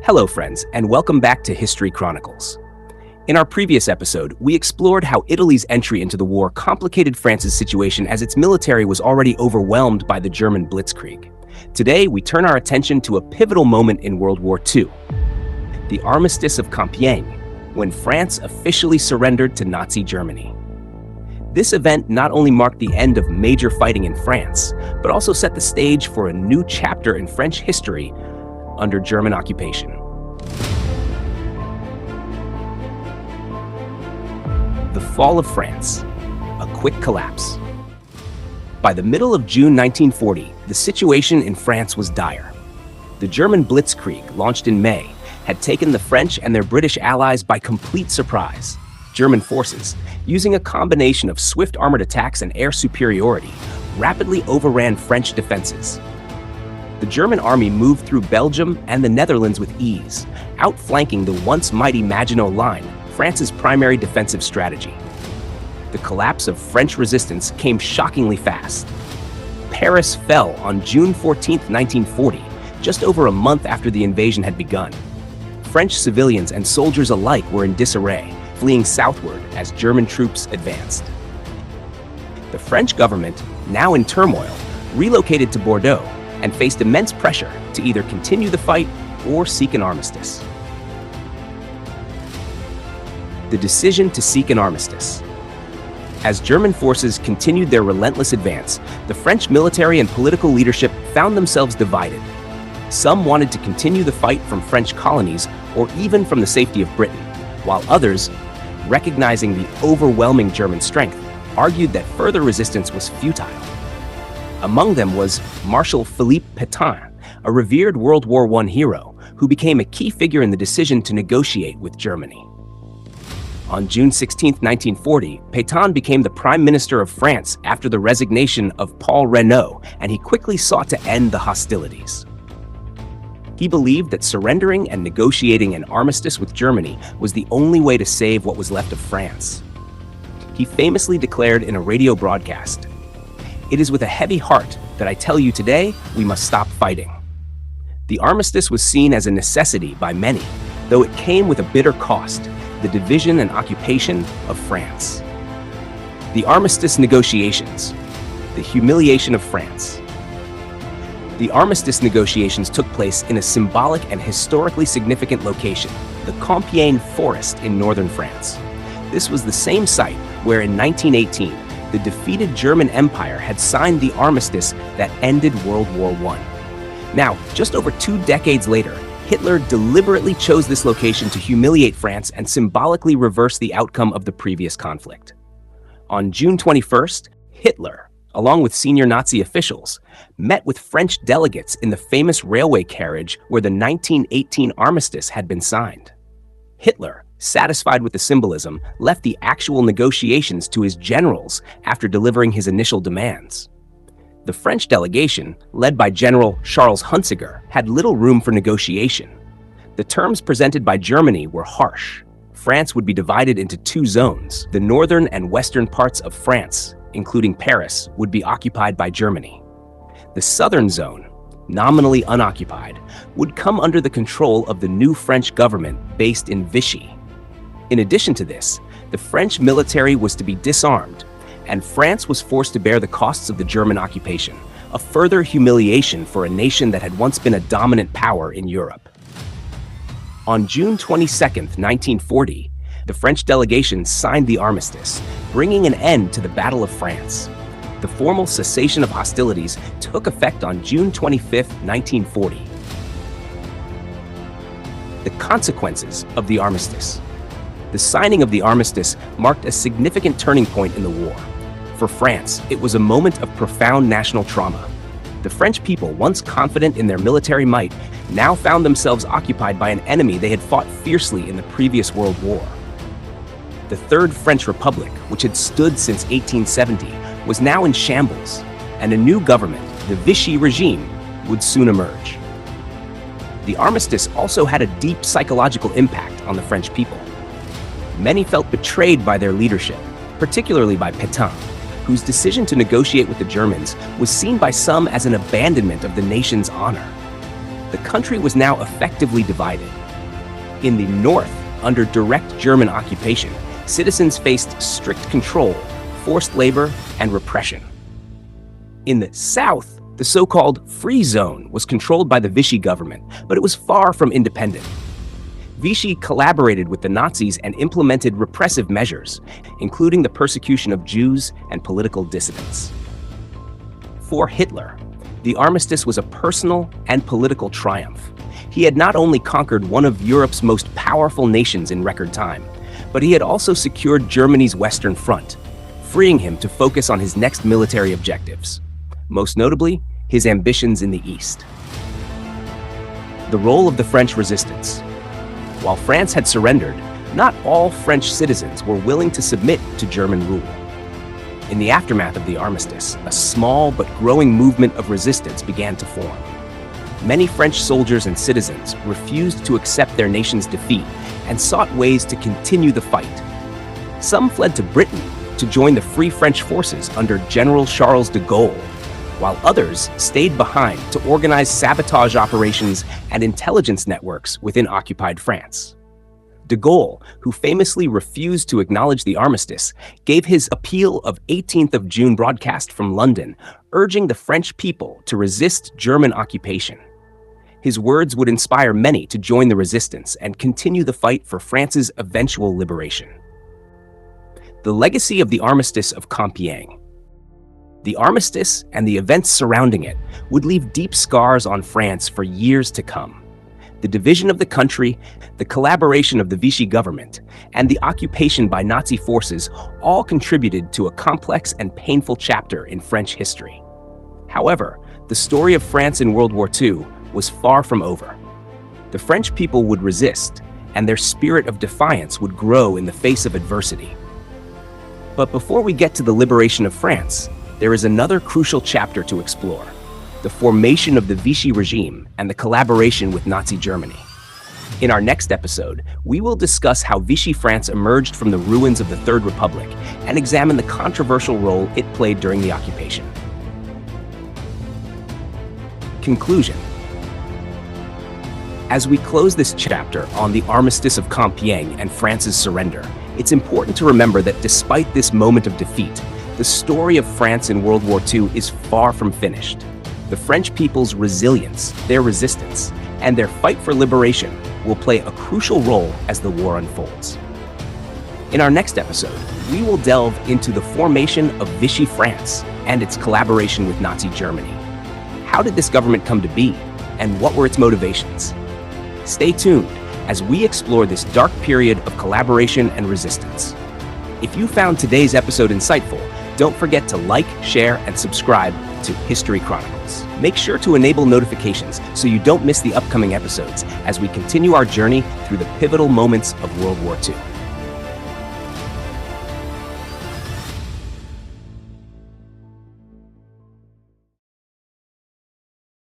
Hello friends, and welcome back to History Chronicles. In our previous episode, we explored how Italy's entry into the war complicated France's situation as its military was already overwhelmed by the German Blitzkrieg. Today, we turn our attention to a pivotal moment in World War II, the Armistice of CamPiegne, when France officially surrendered to Nazi Germany. This event not only marked the end of major fighting in France, but also set the stage for a new chapter in French history under German occupation. The fall of France, a quick collapse. By the middle of June 1940, the situation in France was dire. The German Blitzkrieg, launched in May, had taken the French and their British allies by complete surprise. German forces, using a combination of swift armored attacks and air superiority, rapidly overran French defenses. The German army moved through Belgium and the Netherlands with ease, outflanking the once mighty Maginot Line, France's primary defensive strategy. The collapse of French resistance came shockingly fast. Paris fell on June 14, 1940, just over a month after the invasion had begun. French civilians and soldiers alike were in disarray, fleeing southward as German troops advanced. The French government, now in turmoil, relocated to Bordeaux and faced immense pressure to either continue the fight or seek an armistice. The decision to seek an armistice. As German forces continued their relentless advance, the French military and political leadership found themselves divided. Some wanted to continue the fight from French colonies or even from the safety of Britain, while others, recognizing the overwhelming German strength, argued that further resistance was futile. Among them was Marshal Philippe Pétain, a revered World War I hero who became a key figure in the decision to negotiate with Germany. On June 16, 1940, Pétain became the Prime Minister of France after the resignation of Paul Reynaud, and he quickly sought to end the hostilities. He believed that surrendering and negotiating an armistice with Germany was the only way to save what was left of France. He famously declared in a radio broadcast, "It is with a heavy heart that I tell you today we must stop fighting." The armistice was seen as a necessity by many, though it came with a bitter cost: the division and occupation of France. The armistice negotiations, the humiliation of France. The armistice negotiations took place in a symbolic and historically significant location, the CamPiegne Forest in northern France. This was the same site where in 1918, the defeated German Empire had signed the armistice that ended World War I. Now, just over 2 decades later, Hitler deliberately chose this location to humiliate France and symbolically reverse the outcome of the previous conflict. On June 21st, Hitler, along with senior Nazi officials, met with French delegates in the famous railway carriage where the 1918 armistice had been signed. Hitler, satisfied with the symbolism, left the actual negotiations to his generals after delivering his initial demands. The French delegation, led by General Charles Hunziker, had little room for negotiation. The terms presented by Germany were harsh. France would be divided into 2 zones. The northern and western parts of France, including Paris, would be occupied by Germany. The southern zone, nominally unoccupied, would come under the control of the new French government based in Vichy. In addition to this, the French military was to be disarmed, and France was forced to bear the costs of the German occupation, a further humiliation for a nation that had once been a dominant power in Europe. On June 22, 1940, the French delegation signed the armistice, bringing an end to the Battle of France. The formal cessation of hostilities took effect on June 25, 1940. The consequences of the armistice. The signing of the armistice marked a significant turning point in the war. For France, it was a moment of profound national trauma. The French people, once confident in their military might, now found themselves occupied by an enemy they had fought fiercely in the previous World War. The Third French Republic, which had stood since 1870, was now in shambles, and a new government, the Vichy regime, would soon emerge. The armistice also had a deep psychological impact on the French people. Many felt betrayed by their leadership, particularly by Pétain, whose decision to negotiate with the Germans was seen by some as an abandonment of the nation's honor. the country was now effectively divided. In the north, under direct German occupation, citizens faced strict control, forced labor, and repression. In the south, the so-called Free Zone was controlled by the Vichy government, but it was far from independent. Vichy collaborated with the Nazis and implemented repressive measures, including the persecution of Jews and political dissidents. For Hitler, the armistice was a personal and political triumph. He had not only conquered one of Europe's most powerful nations in record time, but he had also secured Germany's Western Front, freeing him to focus on his next military objectives, most notably, his ambitions in the East. The role of the French resistance. While France had surrendered, not all French citizens were willing to submit to German rule. In the aftermath of the armistice, a small but growing movement of resistance began to form. Many French soldiers and citizens refused to accept their nation's defeat and sought ways to continue the fight. Some fled to Britain to join the Free French forces under General Charles de Gaulle, while others stayed behind to organize sabotage operations and intelligence networks within occupied France. De Gaulle, who famously refused to acknowledge the armistice, gave his Appeal of 18th of June broadcast from London, urging the French people to resist German occupation. His words would inspire many to join the resistance and continue the fight for France's eventual liberation. The legacy of the Armistice of CamPiegne. The armistice and the events surrounding it would leave deep scars on France for years to come. The division of the country, the collaboration of the Vichy government, and the occupation by Nazi forces all contributed to a complex and painful chapter in French history. However, the story of France in World War II was far from over. The French people would resist, and their spirit of defiance would grow in the face of adversity. But before we get to the liberation of France, there is another crucial chapter to explore: the formation of the Vichy regime and the collaboration with Nazi Germany. In our next episode, we will discuss how Vichy France emerged from the ruins of the Third Republic and examine the controversial role it played during the occupation. Conclusion. As we close this chapter on the Armistice of CamPiegne and France's surrender, it's important to remember that despite this moment of defeat, the story of France in World War II is far from finished. The French people's resilience, their resistance, and their fight for liberation will play a crucial role as the war unfolds. In our next episode, we will delve into the formation of Vichy France and its collaboration with Nazi Germany. How did this government come to be, and what were its motivations? Stay tuned as we explore this dark period of collaboration and resistance. If you found today's episode insightful, don't forget to like, share, and subscribe to History Chronicles. Make sure to enable notifications so you don't miss the upcoming episodes as we continue our journey through the pivotal moments of World War II.